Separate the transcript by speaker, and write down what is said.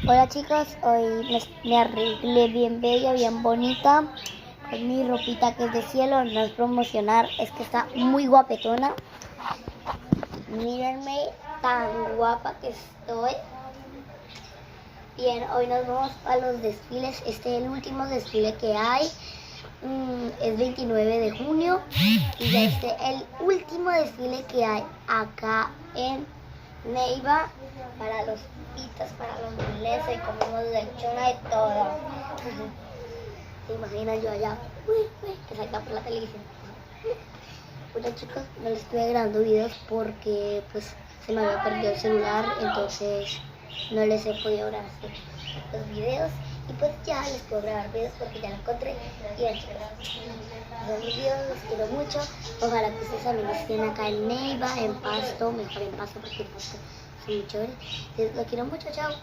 Speaker 1: Hola chicos, hoy me arreglé bien bella, bien bonita, con mi ropita que es de cielo. No es promocionar, es que está muy guapetona. Mírenme tan guapa que estoy. Bien, hoy nos vamos a los desfiles. Este es el último desfile que hay. Es 29 de junio y ya este es el último desfile que hay acá en Neiva para los pitas, para los ingleses, comemos lechona y todo. ¿Se imaginan yo allá? Que salga por la televisión. Bueno chicos, no les estuve grabando videos porque pues se me había perdido el celular, entonces no les he podido grabar los videos. Y pues ya les puedo grabar videos porque ya lo encontré. Y ya chicos, son mis videos, los quiero mucho. Ojalá que ustedes también estén acá en Neiva, en Pasto, mejor en Pasto porque en Pasto es muy chévere. Los quiero mucho, chao.